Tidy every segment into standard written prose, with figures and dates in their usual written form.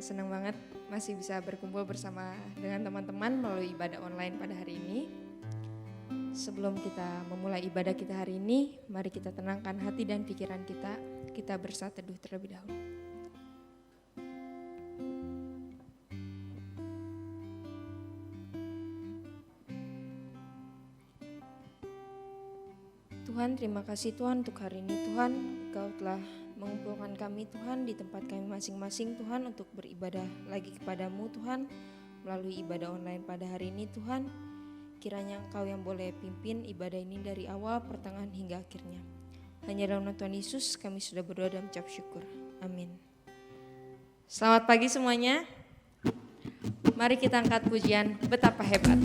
Senang banget masih bisa berkumpul bersama dengan teman-teman melalui ibadah online pada hari ini. Sebelum kita memulai ibadah kita hari ini, mari kita tenangkan hati dan pikiran kita. Kita bersatu teduh terlebih dahulu. Tuhan, terima kasih Tuhan untuk hari ini Tuhan. Engkau telah mengumpulkan kami Tuhan di tempat kami masing-masing Tuhan untuk beribadah lagi kepadamu Tuhan melalui ibadah online pada hari ini Tuhan. Kiranya Engkau yang boleh pimpin ibadah ini dari awal, pertengahan hingga akhirnya. Hanya dalam nama Tuhan Yesus kami sudah berdoa dan mengucap syukur. Amin. Selamat pagi semuanya. Mari kita angkat pujian Betapa Hebat.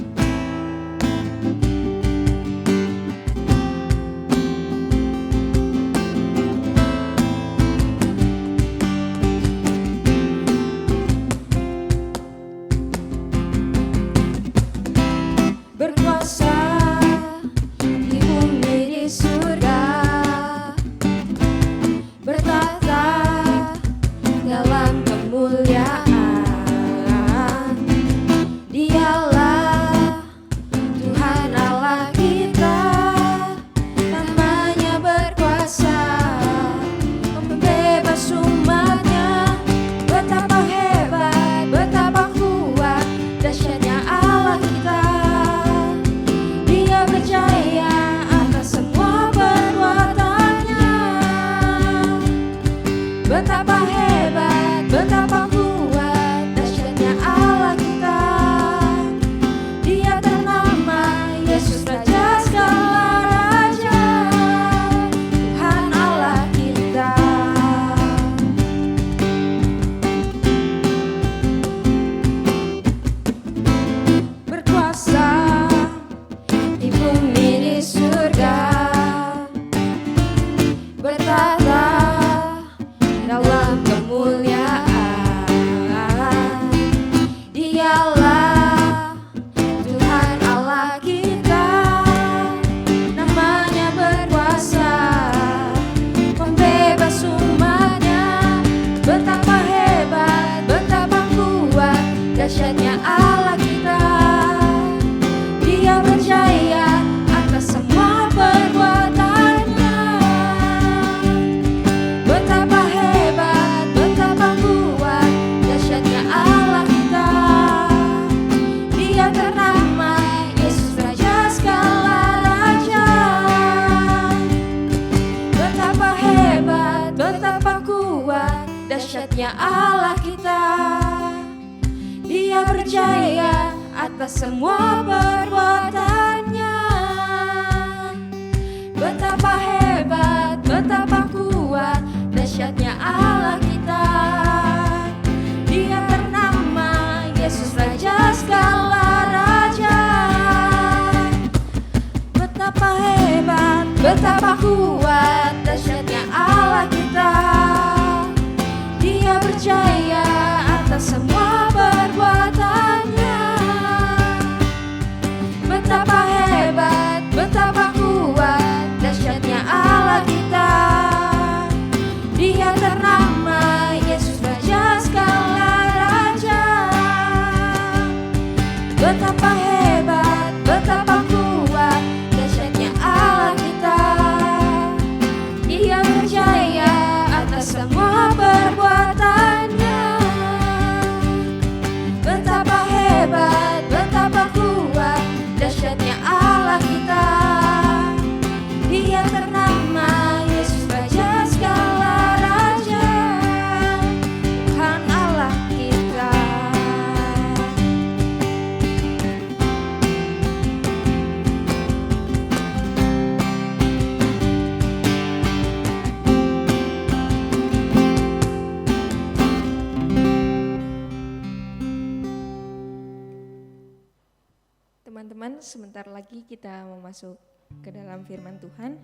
Teman-teman, sebentar lagi kita mau masuk ke dalam firman Tuhan.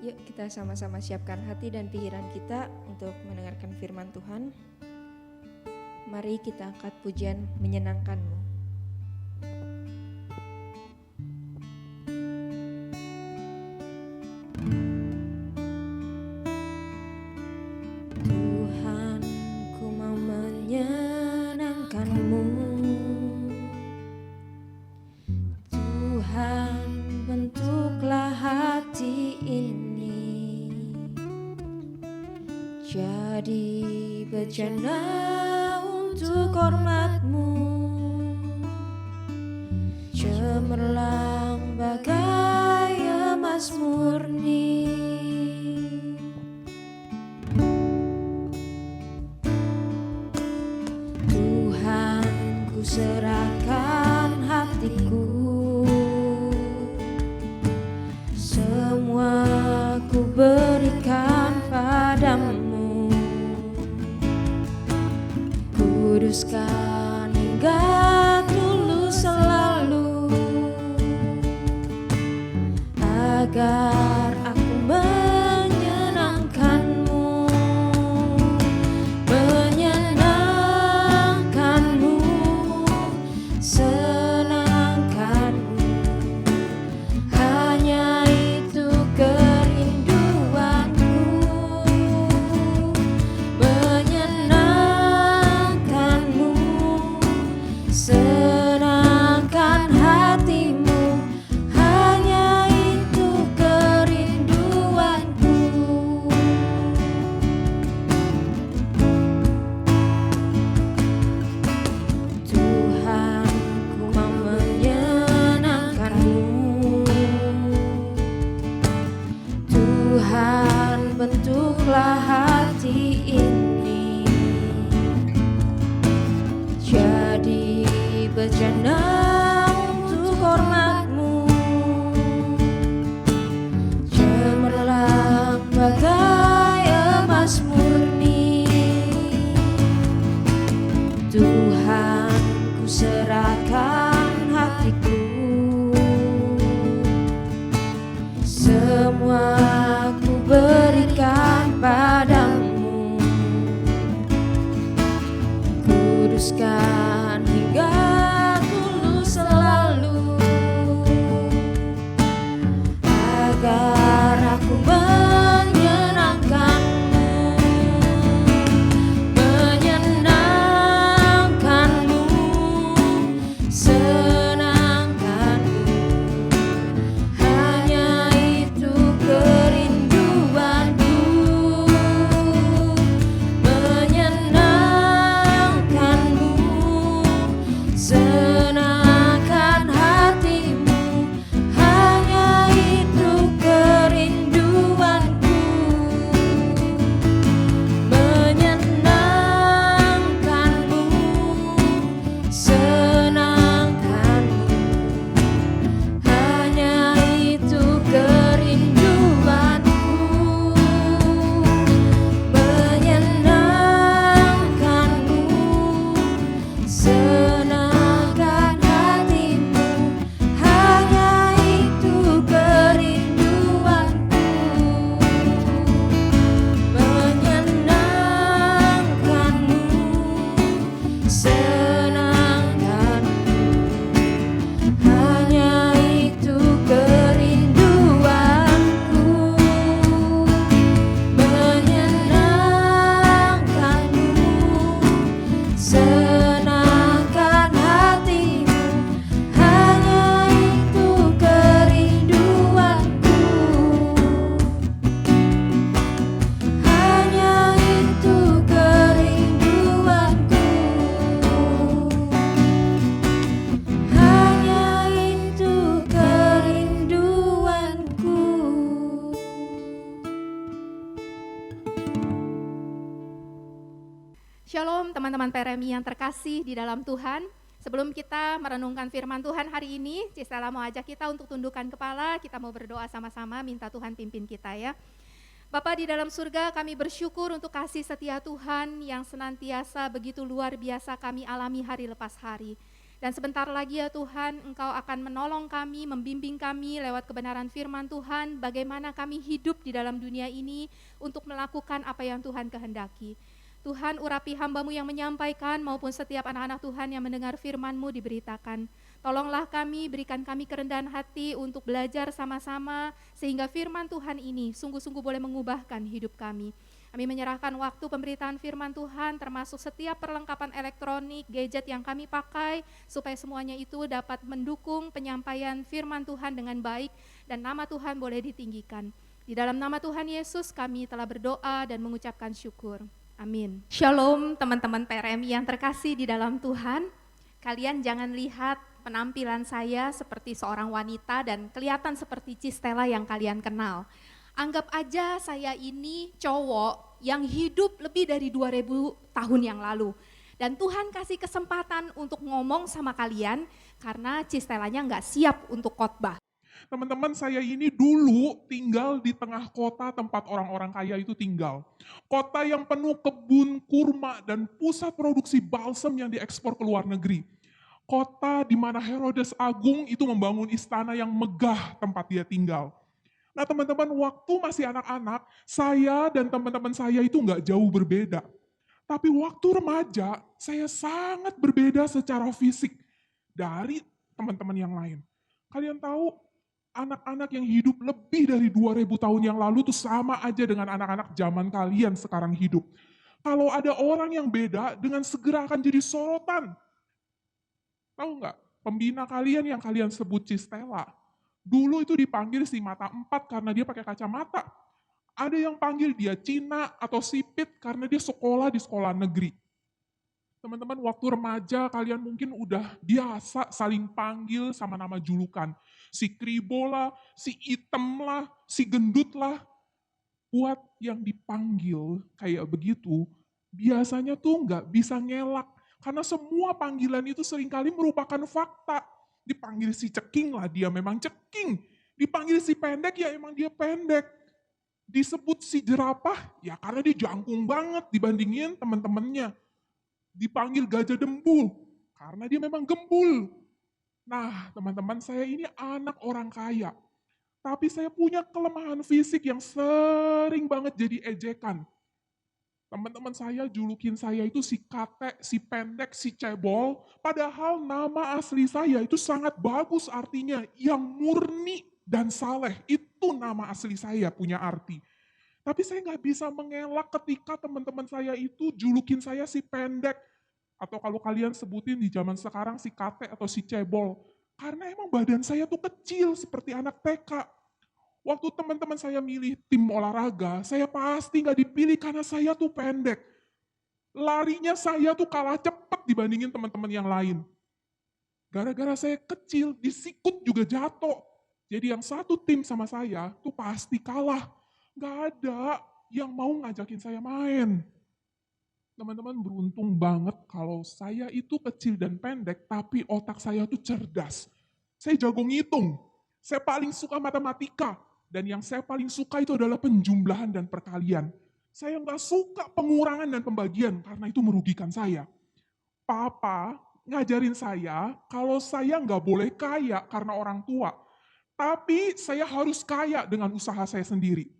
Yuk kita sama-sama siapkan hati dan pikiran kita untuk mendengarkan firman Tuhan. Mari kita angkat pujian Menyenangkan-Mu. Tuhan, ku mau bejana untuk hormat-Mu, cemerlang bagai emas murni. Tuhan, ku serahkan hatiku, semua ku berikan padamu. Kuduskan hingga tulus selalu, agar aku menyenangkan-Mu, menyenangkan-Mu, senangkan-Mu. Hanya itu kerinduanku, menyenangkan-Mu, senangkan hati-Mu. Hanya itu kerinduanku. Tuhan, ku mau menyenangkan-Mu. Tuhan, bentuklah hati ini jadi bejana untuk hormat-Mu, cemerlang bagai emas murni. Tuhan, ku serahkan hatiku, semua ku berikan padamu. Kuduskan hingga tulus selalu, agar aku menyenangkan-Mu, menyenangkan-Mu, senangkan-Mu. Hanya itu kerinduanku, menyenangkan-Mu, senangkan hati-Mu. Hanya itu kerinduanku, menyenangkan-Mu, senangkan-Mu. Hanya itu kerinduanku, menyenangkan-Mu, senangkan hati-Mu. Hanya itu kerinduanku, menyenangkan-Mu, senangkan-Mu. Hanya itu kerinduanku, menyenangkan-Mu, senangkan hati-Mu. Hanya itu kerinduanku, hanya itu kerinduanku, hanya itu kerinduanku. Shalom teman-teman PRMI yang terkasih di dalam Tuhan. Sebelum kita merenungkan firman Tuhan hari ini, Cisela mau ajak kita untuk tundukkan kepala, kita mau berdoa sama-sama, minta Tuhan pimpin kita ya. Bapa di dalam surga, kami bersyukur untuk kasih setia Tuhan yang senantiasa begitu luar biasa kami alami hari lepas hari. Dan sebentar lagi ya Tuhan, Engkau akan menolong kami, membimbing kami lewat kebenaran firman Tuhan, bagaimana kami hidup di dalam dunia ini untuk melakukan apa yang Tuhan kehendaki. Tuhan, urapi hamba-Mu yang menyampaikan maupun setiap anak-anak Tuhan yang mendengar firman-Mu diberitakan. Tolonglah kami, berikan kami kerendahan hati untuk belajar sama-sama sehingga firman Tuhan ini sungguh-sungguh boleh mengubahkan hidup kami. Kami menyerahkan waktu pemberitaan firman Tuhan termasuk setiap perlengkapan elektronik, gadget yang kami pakai supaya semuanya itu dapat mendukung penyampaian firman Tuhan dengan baik dan nama Tuhan boleh ditinggikan. Di dalam nama Tuhan Yesus kami telah berdoa dan mengucapkan syukur. Amin. Shalom teman-teman PRMI yang terkasih di dalam Tuhan. Kalian jangan lihat penampilan saya seperti seorang wanita dan kelihatan seperti Cistela yang kalian kenal. Anggap aja saya ini cowok yang hidup lebih dari 2000 tahun yang lalu. Dan Tuhan kasih kesempatan untuk ngomong sama kalian karena Cistelanya nggak siap untuk khotbah. Teman-teman, saya ini dulu tinggal di tengah kota tempat orang-orang kaya itu tinggal. Kota yang penuh kebun kurma dan pusat produksi balsam yang diekspor ke luar negeri. Kota di mana Herodes Agung itu membangun istana yang megah tempat dia tinggal. Nah teman-teman, waktu masih anak-anak, saya dan teman-teman saya itu nggak jauh berbeda. Tapi waktu remaja, saya sangat berbeda secara fisik dari teman-teman yang lain. Kalian tahu, anak-anak yang hidup lebih dari 2000 tahun yang lalu itu sama aja dengan anak-anak zaman kalian sekarang hidup. Kalau ada orang yang beda, dengan segera akan jadi sorotan. Tahu nggak? Pembina kalian yang kalian sebut Cistela, dulu itu dipanggil si mata empat karena dia pakai kacamata. Ada yang panggil dia Cina atau sipit karena dia sekolah di sekolah negeri. Teman-teman, waktu remaja kalian mungkin udah biasa saling panggil sama nama julukan. Si kribo lah, si item lah, si gendut lah. Buat yang dipanggil kayak begitu, biasanya tuh nggak bisa ngelak. Karena semua panggilan itu seringkali merupakan fakta. Dipanggil si ceking lah, dia memang ceking. Dipanggil si pendek, ya emang dia pendek. Disebut si jerapah, ya karena dia jangkung banget dibandingin teman-temannya. Dipanggil gajah dembul, karena dia memang gembul. Nah, teman-teman, saya ini anak orang kaya. Tapi saya punya kelemahan fisik yang sering banget jadi ejekan. Teman-teman saya julukin saya itu si kate, si pendek, si cebol. Padahal nama asli saya itu sangat bagus artinya, yang murni dan saleh. Itu nama asli saya punya arti. Tapi saya nggak bisa mengelak ketika teman-teman saya itu julukin saya si pendek. Atau kalau kalian sebutin di zaman sekarang si kate atau si cebol. Karena emang badan saya tuh kecil seperti anak TK. Waktu teman-teman saya milih tim olahraga, saya pasti nggak dipilih karena saya tuh pendek. Larinya saya tuh kalah cepat dibandingin teman-teman yang lain. Gara-gara saya kecil, disikut juga jatuh. Jadi yang satu tim sama saya tuh pasti kalah. Nggak ada yang mau ngajakin saya main. Teman-teman, beruntung banget kalau saya itu kecil dan pendek, tapi otak saya tuh cerdas. Saya jago ngitung. Saya paling suka matematika. Dan yang saya paling suka itu adalah penjumlahan dan perkalian. Saya nggak suka pengurangan dan pembagian karena itu merugikan saya. Papa ngajarin saya kalau saya nggak boleh kaya karena orang tua. Tapi saya harus kaya dengan usaha saya sendiri.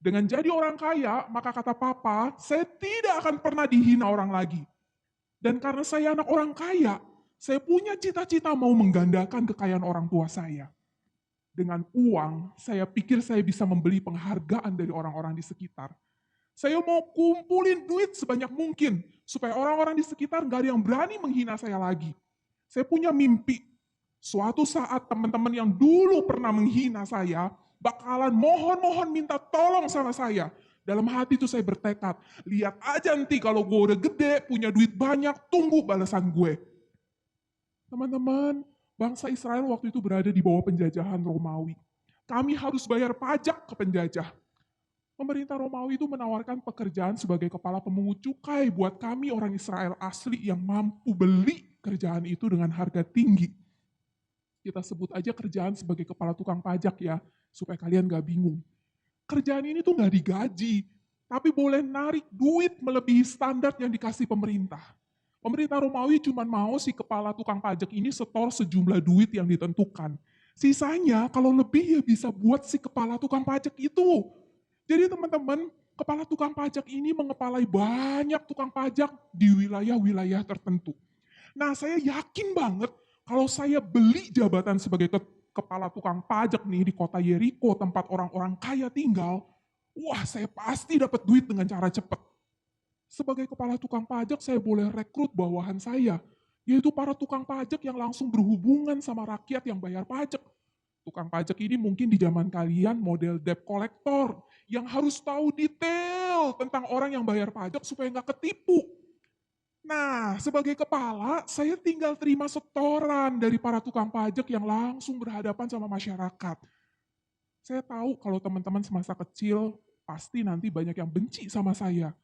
Dengan jadi orang kaya, maka kata papa, saya tidak akan pernah dihina orang lagi. Dan karena saya anak orang kaya, saya punya cita-cita mau menggandakan kekayaan orang tua saya. Dengan uang, saya pikir saya bisa membeli penghargaan dari orang-orang di sekitar. Saya mau kumpulin duit sebanyak mungkin, supaya orang-orang di sekitar gak ada yang berani menghina saya lagi. Saya punya mimpi, suatu saat teman-teman yang dulu pernah menghina saya, bakalan mohon-mohon minta tolong sama saya. Dalam hati itu saya bertekad, lihat aja nanti kalau gue udah gede, punya duit banyak, tunggu balasan gue. Teman-teman, bangsa Israel waktu itu berada di bawah penjajahan Romawi. Kami harus bayar pajak ke penjajah. Pemerintah Romawi itu menawarkan pekerjaan sebagai kepala pemungut cukai buat kami orang Israel asli yang mampu beli kerjaan itu dengan harga tinggi. Kita sebut aja kerjaan sebagai kepala tukang pajak ya, supaya kalian gak bingung. Kerjaan ini tuh gak digaji, tapi boleh narik duit melebihi standar yang dikasih pemerintah. Pemerintah Romawi cuma mau si kepala tukang pajak ini setor sejumlah duit yang ditentukan. Sisanya kalau lebih ya bisa buat si kepala tukang pajak itu. Jadi teman-teman, kepala tukang pajak ini mengepalai banyak tukang pajak di wilayah-wilayah tertentu. Nah, saya yakin banget kalau saya beli jabatan sebagai kepala tukang pajak nih di kota Yeriko, tempat orang-orang kaya tinggal, wah saya pasti dapat duit dengan cara cepat. Sebagai kepala tukang pajak, saya boleh rekrut bawahan saya, yaitu para tukang pajak yang langsung berhubungan sama rakyat yang bayar pajak. Tukang pajak ini mungkin di zaman kalian model debt collector yang harus tahu detail tentang orang yang bayar pajak supaya nggak ketipu. Nah, sebagai kepala, saya tinggal terima setoran dari para tukang pajak yang langsung berhadapan sama masyarakat. Saya tahu kalau teman-teman semasa kecil pasti nanti banyak yang benci sama saya.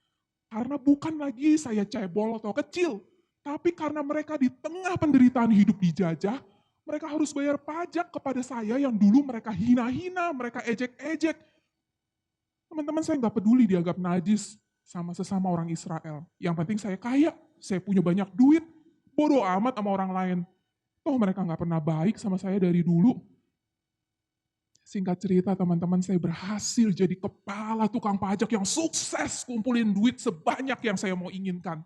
Karena bukan lagi saya cebol atau kecil, tapi karena mereka di tengah penderitaan hidup dijajah, mereka harus bayar pajak kepada saya yang dulu mereka hina-hina, mereka ejek-ejek. Teman-teman, saya nggak peduli dianggap najis sama sesama orang Israel. Yang penting saya kaya, saya punya banyak duit, bodoh amat sama orang lain. Toh mereka nggak pernah baik sama saya dari dulu. Singkat cerita teman-teman, saya berhasil jadi kepala tukang pajak yang sukses kumpulin duit sebanyak yang saya mau inginkan.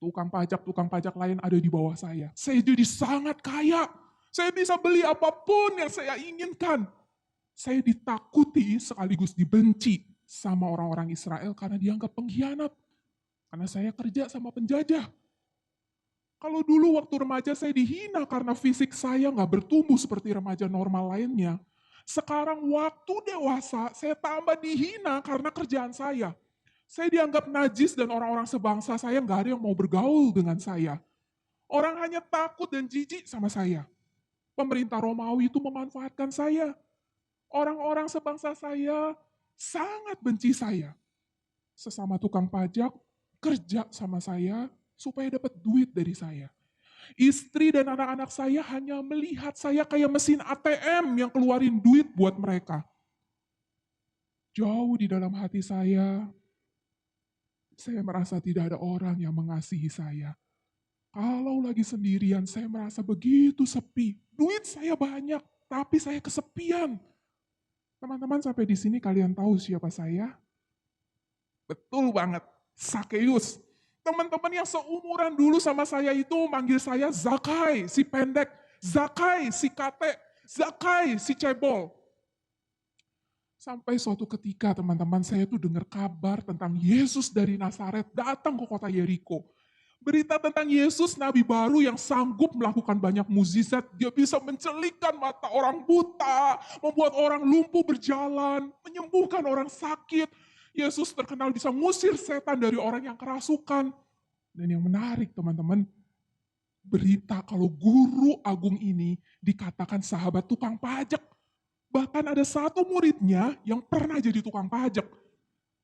Tukang pajak lain ada di bawah saya. Saya jadi sangat kaya. Saya bisa beli apapun yang saya inginkan. Saya ditakuti sekaligus dibenci sama orang-orang Israel karena dianggap pengkhianat. Karena saya kerja sama penjajah. Kalau dulu waktu remaja saya dihina karena fisik saya nggak bertumbuh seperti remaja normal lainnya. Sekarang waktu dewasa saya tambah dihina karena kerjaan saya. Saya dianggap najis dan orang-orang sebangsa saya nggak ada yang mau bergaul dengan saya. Orang hanya takut dan jijik sama saya. Pemerintah Romawi itu memanfaatkan saya. Orang-orang sebangsa saya sangat benci saya. Sesama tukang pajak kerja sama saya supaya dapat duit dari saya. Istri dan anak-anak saya hanya melihat saya kayak mesin ATM yang keluarin duit buat mereka. Jauh di dalam hati saya merasa tidak ada orang yang mengasihi saya. Kalau lagi sendirian, saya merasa begitu sepi. Duit saya banyak, tapi saya kesepian. Teman-teman, sampai di sini kalian tahu siapa saya? Betul banget, Sakeus. Teman-teman yang seumuran dulu sama saya itu manggil saya Zakai, si pendek. Zakai, si kate. Zakai, si cebol. Sampai suatu ketika teman-teman saya tuh dengar kabar tentang Yesus dari Nazaret datang ke kota Yeriko. Berita tentang Yesus, nabi baru yang sanggup melakukan banyak mukjizat. Dia bisa mencelikkan mata orang buta, membuat orang lumpuh berjalan, menyembuhkan orang sakit. Yesus terkenal bisa ngusir setan dari orang yang kerasukan. Dan yang menarik teman-teman, berita kalau guru agung ini dikatakan sahabat tukang pajak. Bahkan ada satu muridnya yang pernah jadi tukang pajak.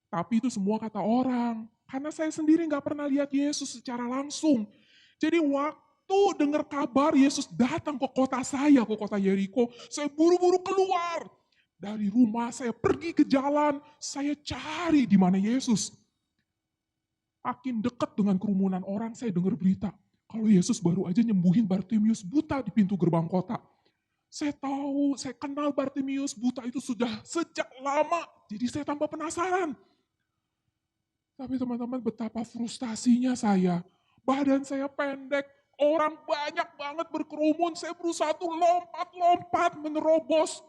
Tapi itu semua kata orang. Karena saya sendiri nggak pernah lihat Yesus secara langsung. Jadi waktu dengar kabar Yesus datang ke kota saya, ke kota Yeriko, saya buru-buru keluar. Dari rumah saya pergi ke jalan, saya cari di mana Yesus. Makin dekat dengan kerumunan orang, saya dengar berita. Kalau Yesus baru aja nyembuhin Bartimius buta di pintu gerbang kota. Saya tahu, saya kenal Bartimius buta itu sudah sejak lama, jadi saya tambah penasaran. Tapi teman-teman, betapa frustasinya saya. Badan saya pendek, orang banyak banget berkerumun, saya berusaha tuh lompat-lompat menerobos.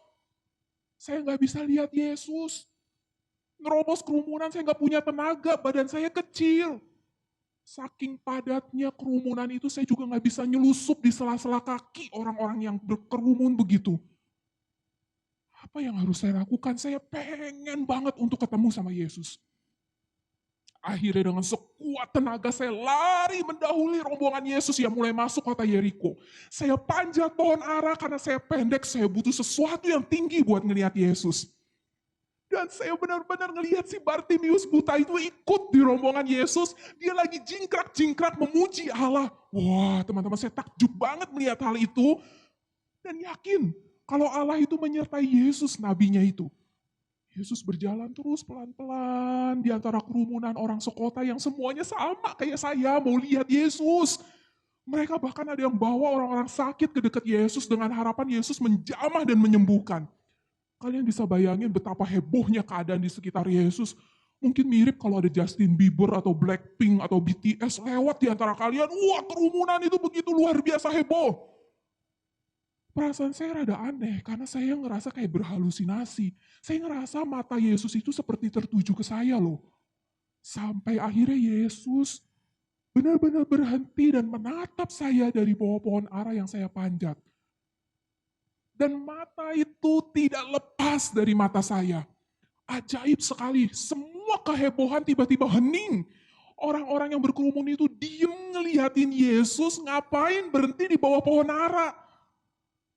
Saya nggak bisa lihat Yesus. Nerobos kerumunan, saya nggak punya tenaga, badan saya kecil. Saking padatnya kerumunan itu, saya juga nggak bisa nyelusup di sela-sela kaki orang-orang yang berkerumun begitu. Apa yang harus saya lakukan? Saya pengen banget untuk ketemu sama Yesus. Akhirnya dengan sekuat tenaga saya lari mendahului rombongan Yesus yang mulai masuk kota Yeriko. Saya panjat pohon ara karena saya pendek, saya butuh sesuatu yang tinggi buat ngelihat Yesus. Dan saya benar-benar ngelihat si Bartimius buta itu ikut di rombongan Yesus. Dia lagi jingkrak-jingkrak memuji Allah. Wah, teman-teman, saya takjub banget melihat hal itu. Dan yakin kalau Allah itu menyertai Yesus, nabinya itu. Yesus berjalan terus pelan-pelan di antara kerumunan orang sekota yang semuanya sama kayak saya mau lihat Yesus. Mereka bahkan ada yang bawa orang-orang sakit ke dekat Yesus dengan harapan Yesus menjamah dan menyembuhkan. Kalian bisa bayangin betapa hebohnya keadaan di sekitar Yesus. Mungkin mirip kalau ada Justin Bieber atau Blackpink atau BTS lewat di antara kalian. Wah, kerumunan itu begitu luar biasa heboh. Perasaan saya rada aneh karena saya ngerasa kayak berhalusinasi. Saya ngerasa mata Yesus itu seperti tertuju ke saya loh. Sampai akhirnya Yesus benar-benar berhenti dan menatap saya dari bawah pohon ara yang saya panjat. Dan mata itu tidak lepas dari mata saya. Ajaib sekali, semua kehebohan tiba-tiba hening. Orang-orang yang berkerumun itu diem ngeliatin Yesus ngapain berhenti di bawah pohon ara.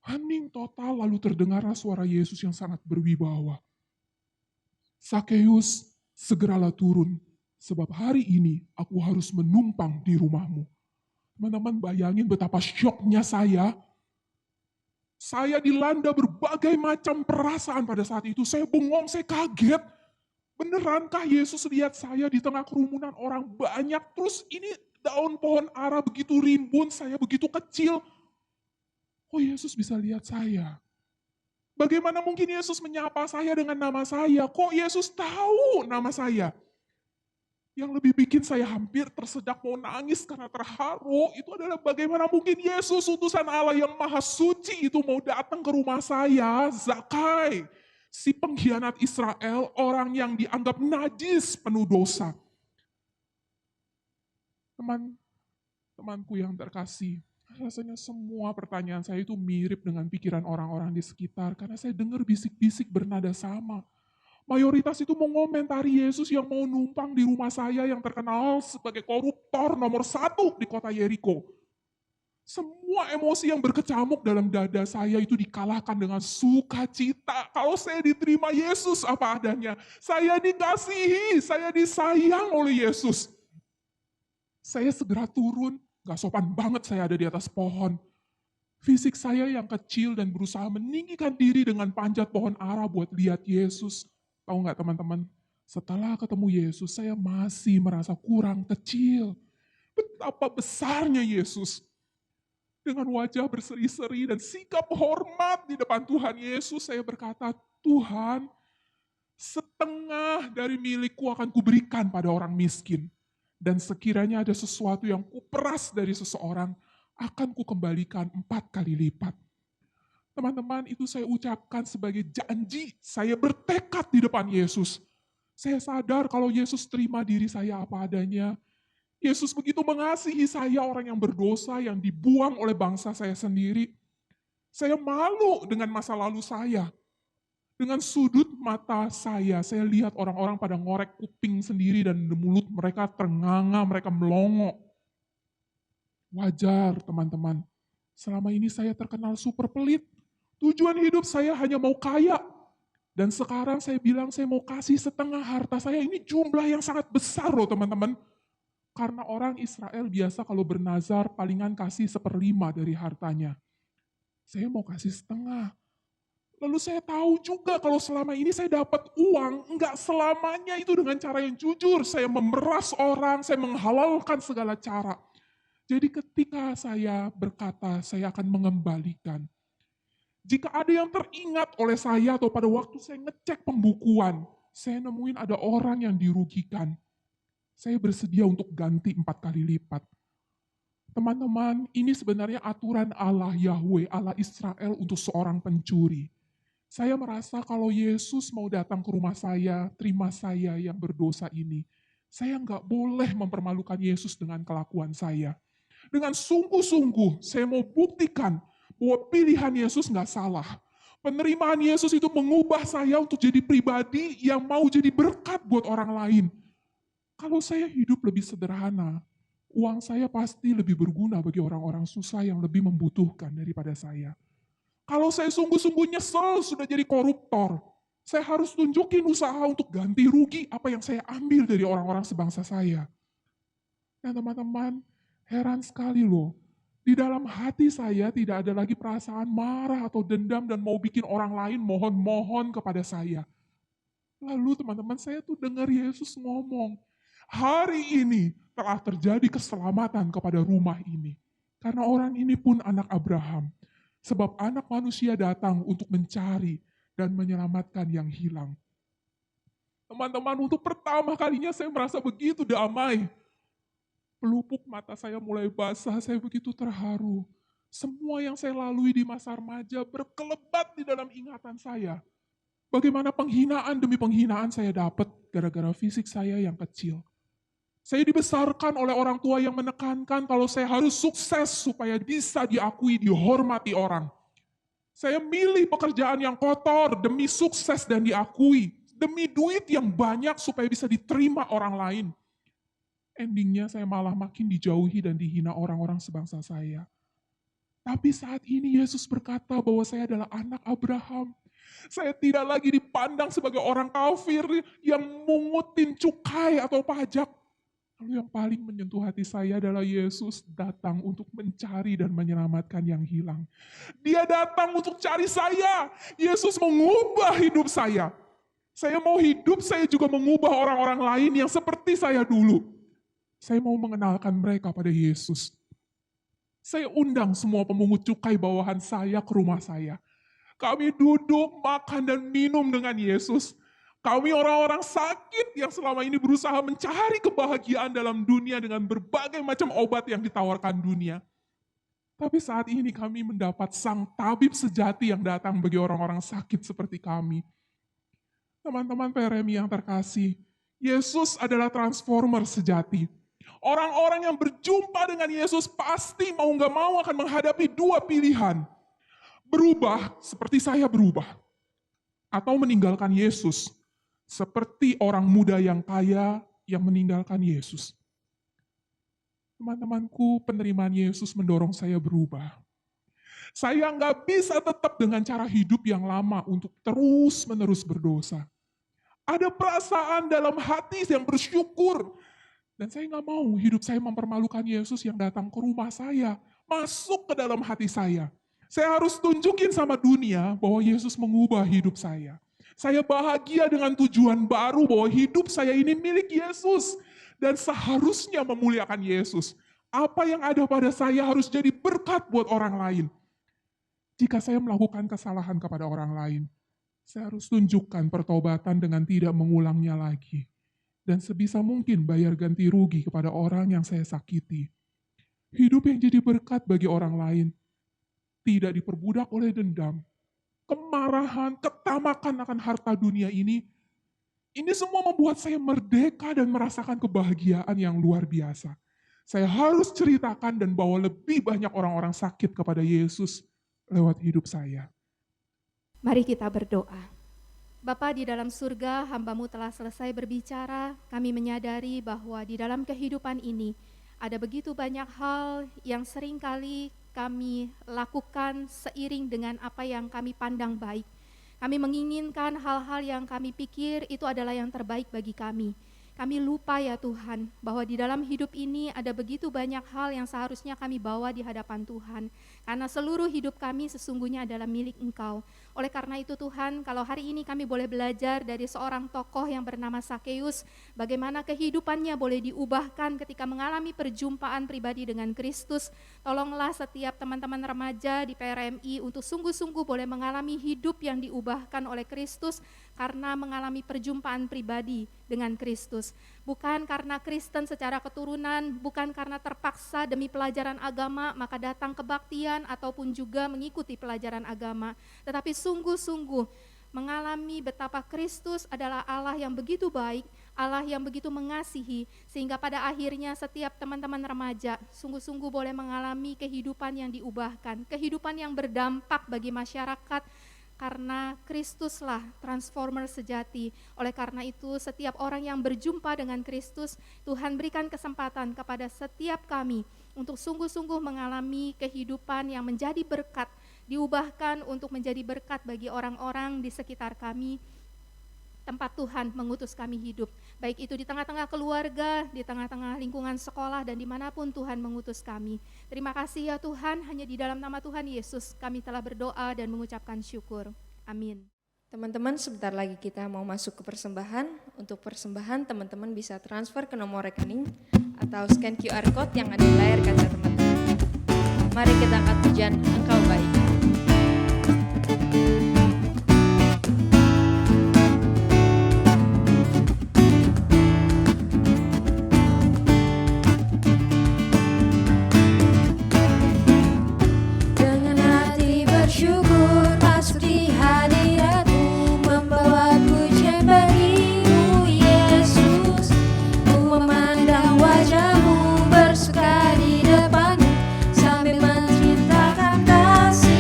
Hening total, lalu terdengarlah suara Yesus yang sangat berwibawa. Sakeus, segeralah turun, sebab hari ini aku harus menumpang di rumahmu. Teman-teman bayangin betapa syoknya saya. Saya dilanda berbagai macam perasaan pada saat itu. Saya bengong, saya kaget. Benerankah Yesus lihat saya di tengah kerumunan orang banyak? Terus ini daun pohon ara begitu rimbun, saya begitu kecil. Oh, Yesus bisa lihat saya. Bagaimana mungkin Yesus menyapa saya dengan nama saya? Kok Yesus tahu nama saya? Yang lebih bikin saya hampir tersedak mau nangis karena terharu, itu adalah bagaimana mungkin Yesus utusan Allah yang maha suci itu mau datang ke rumah saya, Zakai, si pengkhianat Israel, orang yang dianggap najis penuh dosa. Temanku yang terkasih, rasanya semua pertanyaan saya itu mirip dengan pikiran orang-orang di sekitar, karena saya dengar bisik-bisik bernada sama. Mayoritas itu mengomentari Yesus yang mau numpang di rumah saya yang terkenal sebagai koruptor nomor 1 di kota Yeriko. Semua emosi yang berkecamuk dalam dada saya itu dikalahkan dengan sukacita. Kalau saya diterima Yesus apa adanya, saya dikasihi, saya disayang oleh Yesus. Saya segera turun, gak sopan banget saya ada di atas pohon. Fisik saya yang kecil dan berusaha meninggikan diri dengan panjat pohon ara buat lihat Yesus. Tahu nggak teman-teman, setelah ketemu Yesus, saya masih merasa kurang kecil. Betapa besarnya Yesus. Dengan wajah berseri-seri dan sikap hormat di depan Tuhan Yesus, saya berkata, Tuhan, setengah dari milikku akan kuberikan pada orang miskin. Dan sekiranya ada sesuatu yang kuperas dari seseorang, akan kukembalikan 4 kali lipat. Teman-teman, itu saya ucapkan sebagai janji. Saya bertekad di depan Yesus. Saya sadar kalau Yesus terima diri saya apa adanya. Yesus begitu mengasihi saya, orang yang berdosa, yang dibuang oleh bangsa saya sendiri. Saya malu dengan masa lalu saya. Dengan sudut mata saya lihat orang-orang pada ngorek kuping sendiri dan mulut mereka ternganga, mereka melongo. Wajar teman-teman, selama ini saya terkenal super pelit. Tujuan hidup saya hanya mau kaya. Dan sekarang saya bilang saya mau kasih setengah harta saya. Ini jumlah yang sangat besar loh teman-teman. Karena orang Israel biasa kalau bernazar palingan kasih 1/5 dari hartanya. Saya mau kasih setengah. Lalu saya tahu juga kalau selama ini saya dapat uang, enggak selamanya itu dengan cara yang jujur. Saya memeras orang, saya menghalalkan segala cara. Jadi ketika saya berkata saya akan mengembalikan, jika ada yang teringat oleh saya atau pada waktu saya ngecek pembukuan, saya nemuin ada orang yang dirugikan. Saya bersedia untuk ganti 4 kali lipat. Teman-teman, ini sebenarnya aturan Allah Yahweh, Allah Israel untuk seorang pencuri. Saya merasa kalau Yesus mau datang ke rumah saya, terima saya yang berdosa ini, saya nggak boleh mempermalukan Yesus dengan kelakuan saya. Dengan sungguh-sungguh, saya mau buktikan bahwa pilihan Yesus nggak salah. Penerimaan Yesus itu mengubah saya untuk jadi pribadi yang mau jadi berkat buat orang lain. Kalau saya hidup lebih sederhana, uang saya pasti lebih berguna bagi orang-orang susah yang lebih membutuhkan daripada saya. Kalau saya sungguh-sungguh nyesel sudah jadi koruptor, saya harus tunjukin usaha untuk ganti rugi apa yang saya ambil dari orang-orang sebangsa saya. Dan teman-teman, heran sekali loh. Di dalam hati saya tidak ada lagi perasaan marah atau dendam dan mau bikin orang lain mohon-mohon kepada saya. Lalu teman-teman saya tuh dengar Yesus ngomong, hari ini telah terjadi keselamatan kepada rumah ini. Karena orang ini pun anak Abraham. Sebab anak manusia datang untuk mencari dan menyelamatkan yang hilang. Teman-teman, untuk pertama kalinya saya merasa begitu damai. Pelupuk mata saya mulai basah, saya begitu terharu. Semua yang saya lalui di masa remaja berkelebat di dalam ingatan saya. Bagaimana penghinaan demi penghinaan saya dapat gara-gara fisik saya yang kecil. Saya dibesarkan oleh orang tua yang menekankan kalau saya harus sukses supaya bisa diakui, dihormati orang. Saya milih pekerjaan yang kotor demi sukses dan diakui, demi duit yang banyak supaya bisa diterima orang lain. Endingnya saya malah makin dijauhi dan dihina orang-orang sebangsa saya. Tapi saat ini Yesus berkata bahwa saya adalah anak Abraham. Saya tidak lagi dipandang sebagai orang kafir yang mungutin cukai atau pajak. Lalu yang paling menyentuh hati saya adalah Yesus datang untuk mencari dan menyelamatkan yang hilang. Dia datang untuk cari saya. Yesus mengubah hidup saya. Saya mau hidup, saya juga mengubah orang-orang lain yang seperti saya dulu. Saya mau mengenalkan mereka pada Yesus. Saya undang semua pemungut cukai bawahan saya ke rumah saya. Kami duduk, makan, dan minum dengan Yesus. Kami orang-orang sakit yang selama ini berusaha mencari kebahagiaan dalam dunia dengan berbagai macam obat yang ditawarkan dunia. Tapi saat ini kami mendapat sang tabib sejati yang datang bagi orang-orang sakit seperti kami. Teman-teman PRMI yang terkasih, Yesus adalah transformer sejati. Orang-orang yang berjumpa dengan Yesus pasti mau gak mau akan menghadapi dua pilihan. Berubah seperti saya berubah. Atau meninggalkan Yesus seperti orang muda yang kaya yang meninggalkan Yesus. Teman-temanku, penerimaan Yesus mendorong saya berubah. Saya gak bisa tetap dengan cara hidup yang lama untuk terus-menerus berdosa. Ada perasaan dalam hati yang bersyukur. Dan saya gak mau hidup saya mempermalukan Yesus yang datang ke rumah saya. Masuk ke dalam hati saya. Saya harus tunjukin sama dunia bahwa Yesus mengubah hidup saya. Saya bahagia dengan tujuan baru bahwa hidup saya ini milik Yesus. Dan seharusnya memuliakan Yesus. Apa yang ada pada saya harus jadi berkat buat orang lain. Jika saya melakukan kesalahan kepada orang lain, saya harus tunjukkan pertobatan dengan tidak mengulangnya lagi. Dan sebisa mungkin bayar ganti rugi kepada orang yang saya sakiti. Hidup yang jadi berkat bagi orang lain, tidak diperbudak oleh dendam, kemarahan, ketamakan akan harta dunia ini semua membuat saya merdeka dan merasakan kebahagiaan yang luar biasa. Saya harus ceritakan dan bawa lebih banyak orang-orang sakit kepada Yesus lewat hidup saya. Mari kita berdoa. Bapa di dalam surga, hamba-Mu telah selesai berbicara. Kami menyadari bahwa di dalam kehidupan ini ada begitu banyak hal yang seringkali kami lakukan seiring dengan apa yang kami pandang baik. Kami menginginkan hal-hal yang kami pikir itu adalah yang terbaik bagi kami. Kami lupa ya Tuhan, bahwa di dalam hidup ini ada begitu banyak hal yang seharusnya kami bawa di hadapan Tuhan. Karena seluruh hidup kami sesungguhnya adalah milik Engkau. Oleh karena itu Tuhan, kalau hari ini kami boleh belajar dari seorang tokoh yang bernama Sakeus, bagaimana kehidupannya boleh diubahkan ketika mengalami perjumpaan pribadi dengan Kristus. Tolonglah setiap teman-teman remaja di PRMI untuk sungguh-sungguh boleh mengalami hidup yang diubahkan oleh Kristus karena mengalami perjumpaan pribadi dengan Kristus. Bukan karena Kristen secara keturunan, bukan karena terpaksa demi pelajaran agama maka datang kebaktian ataupun juga mengikuti pelajaran agama, tetapi sungguh-sungguh mengalami betapa Kristus adalah Allah yang begitu baik, Allah yang begitu mengasihi, sehingga pada akhirnya setiap teman-teman remaja sungguh-sungguh boleh mengalami kehidupan yang diubahkan, kehidupan yang berdampak bagi masyarakat, karena Kristuslah transformer sejati. Oleh karena itu setiap orang yang berjumpa dengan Kristus, Tuhan berikan kesempatan kepada setiap kami untuk sungguh-sungguh mengalami kehidupan yang menjadi berkat, diubahkan untuk menjadi berkat bagi orang-orang di sekitar kami, tempat Tuhan mengutus kami hidup, baik itu di tengah-tengah keluarga, di tengah-tengah lingkungan sekolah, dan dimanapun Tuhan mengutus kami. Terima kasih ya Tuhan, hanya di dalam nama Tuhan Yesus kami telah berdoa dan mengucapkan syukur. Amin. Teman-teman, sebentar lagi kita mau masuk ke persembahan. Untuk persembahan, teman-teman bisa transfer ke nomor rekening atau scan QR Code yang ada di layar kaca teman-teman. Mari kita angkat pujian Engkau baik. Wajahmu bersuka di depanmu sambil menceritakan kasih.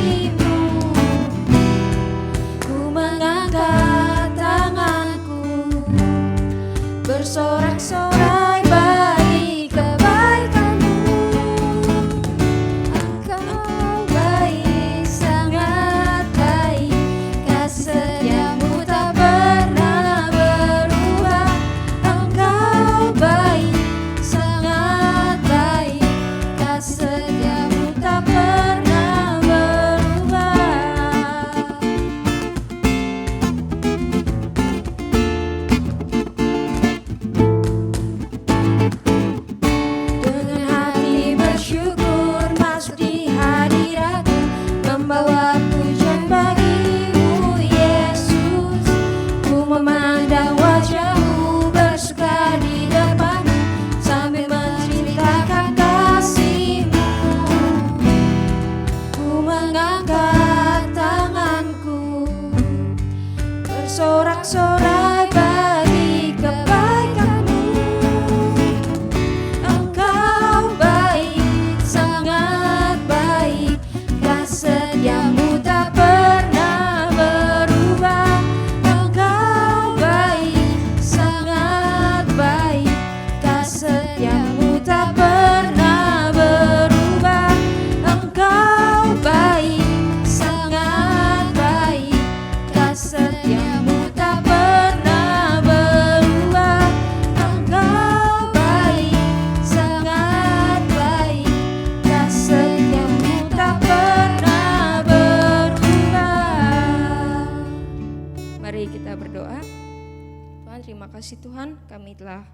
terima kasih Tuhan, kami telah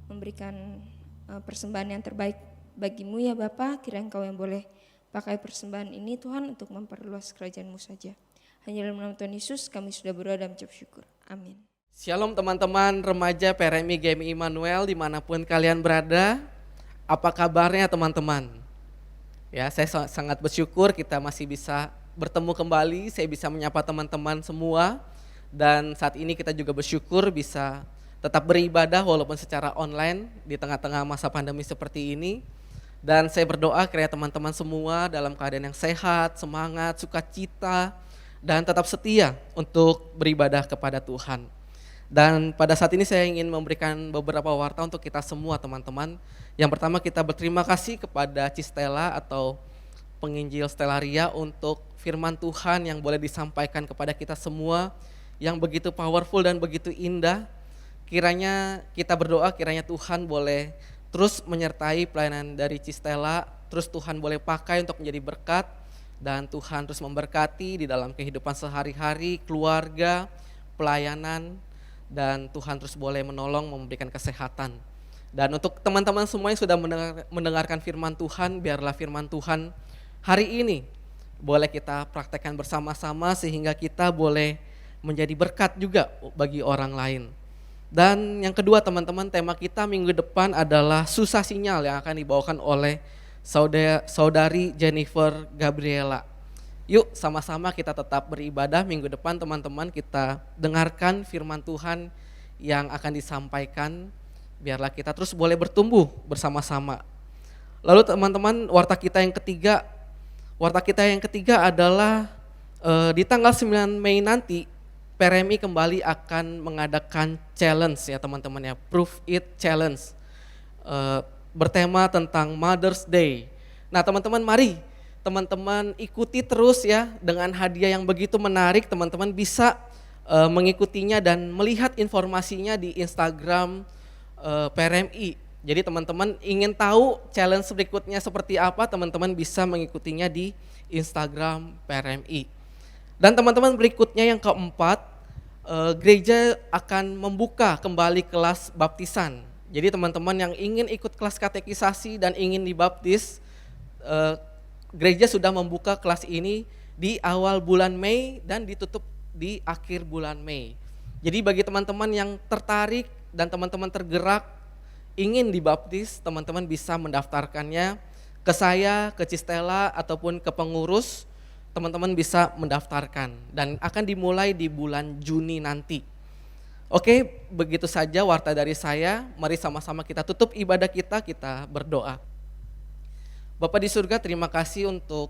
memberikan persembahan yang terbaik bagi-Mu ya Bapa. Kiranya Engkau yang boleh pakai persembahan ini Tuhan untuk memperluas kerajaan-Mu saja. Hanya dalam nama Tuhan Yesus kami sudah berdoa dan mengucap syukur. Amin. Shalom teman-teman remaja PRMI GMI Immanuel dimanapun kalian berada. Apa kabarnya teman-teman? Ya, saya sangat bersyukur kita masih bisa bertemu kembali. Saya bisa menyapa teman-teman semua. Dan saat ini kita juga bersyukur bisa tetap beribadah walaupun secara online di tengah-tengah masa pandemi seperti ini. Dan saya berdoa kiranya teman-teman semua dalam keadaan yang sehat, semangat, sukacita, dan tetap setia untuk beribadah kepada Tuhan. Dan pada saat ini saya ingin memberikan beberapa warta untuk kita semua teman-teman. Yang pertama kita berterima kasih kepada Cistela atau penginjil Stellaria untuk firman Tuhan yang boleh disampaikan kepada kita semua yang begitu powerful dan begitu indah. Kiranya kita berdoa kiranya Tuhan boleh terus menyertai pelayanan dari Cistela, terus Tuhan boleh pakai untuk menjadi berkat dan Tuhan terus memberkati di dalam kehidupan sehari-hari, keluarga, pelayanan, dan Tuhan terus boleh menolong memberikan kesehatan. Dan untuk teman-teman semua yang sudah mendengarkan firman Tuhan, biarlah firman Tuhan hari ini boleh kita praktekkan bersama-sama sehingga kita boleh menjadi berkat juga bagi orang lain. Dan yang kedua teman-teman, tema kita minggu depan adalah susah sinyal yang akan dibawakan oleh saudari Jennifer Gabriela. Yuk sama-sama kita tetap beribadah minggu depan teman-teman, kita dengarkan firman Tuhan yang akan disampaikan. Biarlah kita terus boleh bertumbuh bersama-sama. Lalu teman-teman, warta kita yang ketiga adalah di tanggal 9 Mei nanti PRMI kembali akan mengadakan challenge ya teman-teman ya, Prove It Challenge, bertema tentang Mother's Day. Nah teman-teman, mari teman-teman ikuti terus ya dengan hadiah yang begitu menarik. Teman-teman bisa mengikutinya dan melihat informasinya di Instagram PRMI. Jadi teman-teman ingin tahu challenge berikutnya seperti apa, teman-teman bisa mengikutinya di Instagram PRMI. Dan teman-teman berikutnya yang keempat, gereja akan membuka kembali kelas baptisan. Jadi teman-teman yang ingin ikut kelas katekisasi dan ingin dibaptis, gereja sudah membuka kelas ini di awal bulan Mei dan ditutup di akhir bulan Mei. Jadi bagi teman-teman yang tertarik dan teman-teman tergerak ingin dibaptis, teman-teman bisa mendaftarkannya ke saya, ke Cistela ataupun ke pengurus. Teman-teman bisa mendaftarkan dan akan dimulai di bulan Juni nanti. Oke, begitu saja warta dari saya. Mari sama-sama kita tutup ibadah kita berdoa. Bapa di surga, terima kasih untuk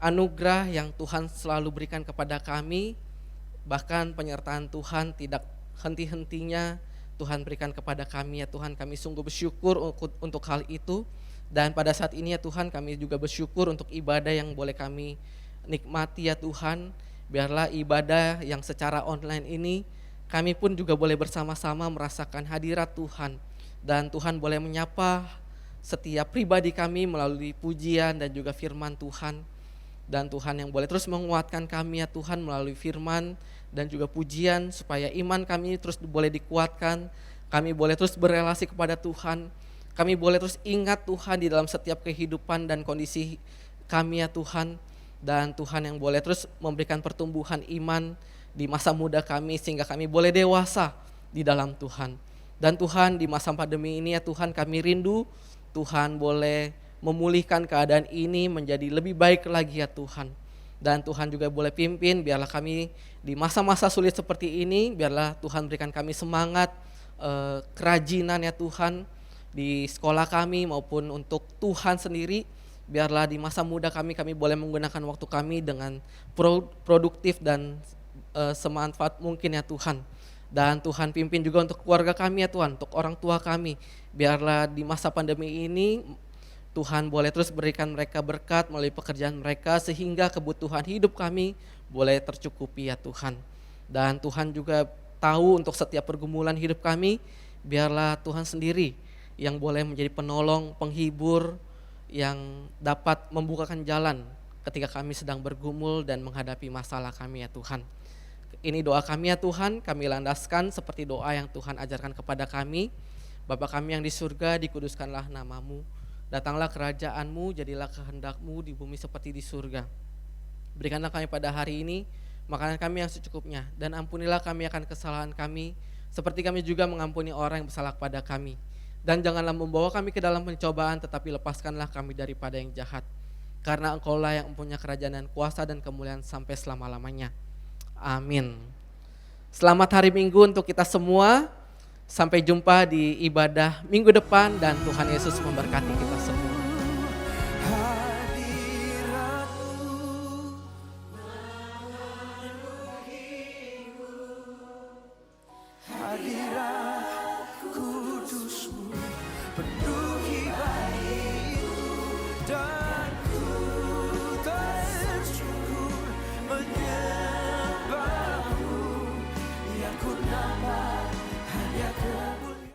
anugerah yang Tuhan selalu berikan kepada kami. Bahkan penyertaan Tuhan tidak henti-hentinya Tuhan berikan kepada kami ya Tuhan. Kami sungguh bersyukur untuk hal itu. Dan pada saat ini ya Tuhan, kami juga bersyukur untuk ibadah yang boleh kami nikmati ya Tuhan. Biarlah ibadah yang secara online ini kami pun juga boleh bersama-sama merasakan hadirat Tuhan. Dan Tuhan boleh menyapa setiap pribadi kami melalui pujian dan juga firman Tuhan. Dan Tuhan yang boleh terus menguatkan kami ya Tuhan melalui firman dan juga pujian, supaya iman kami terus boleh dikuatkan. Kami boleh terus berelasi kepada Tuhan. Kami boleh terus ingat Tuhan di dalam setiap kehidupan dan kondisi kami ya Tuhan. Dan Tuhan yang boleh terus memberikan pertumbuhan iman di masa muda kami sehingga kami boleh dewasa di dalam Tuhan. Dan Tuhan, di masa pandemi ini ya Tuhan, kami rindu Tuhan boleh memulihkan keadaan ini menjadi lebih baik lagi ya Tuhan. Dan Tuhan juga boleh pimpin, biarlah kami di masa-masa sulit seperti ini, biarlah Tuhan berikan kami semangat, kerajinan ya Tuhan di sekolah kami maupun untuk Tuhan sendiri. Biarlah di masa muda kami boleh menggunakan waktu kami dengan produktif dan semanfaat mungkin ya Tuhan. Dan Tuhan pimpin juga untuk keluarga kami ya Tuhan, untuk orang tua kami. Biarlah di masa pandemi ini Tuhan boleh terus berikan mereka berkat melalui pekerjaan mereka sehingga kebutuhan hidup kami boleh tercukupi ya Tuhan. Dan Tuhan juga tahu untuk setiap pergumulan hidup kami, biarlah Tuhan sendiri yang boleh menjadi penolong, penghibur, yang dapat membukakan jalan ketika kami sedang bergumul dan menghadapi masalah kami ya Tuhan. Ini doa kami ya Tuhan, kami landaskan seperti doa yang Tuhan ajarkan kepada kami. Bapa kami yang di surga, dikuduskanlah namamu. Datanglah kerajaan-Mu, jadilah kehendak-Mu di bumi seperti di surga. Berikanlah kami pada hari ini makanan kami yang secukupnya, dan ampunilah kami akan kesalahan kami, seperti kami juga mengampuni orang yang bersalah kepada kami. Dan janganlah membawa kami ke dalam pencobaan, tetapi lepaskanlah kami daripada yang jahat. Karena Engkau-lah yang mempunyai kerajaan dan kuasa dan kemuliaan sampai selama-lamanya. Amin. Selamat hari Minggu untuk kita semua. Sampai jumpa di ibadah minggu depan dan Tuhan Yesus memberkati kita semua.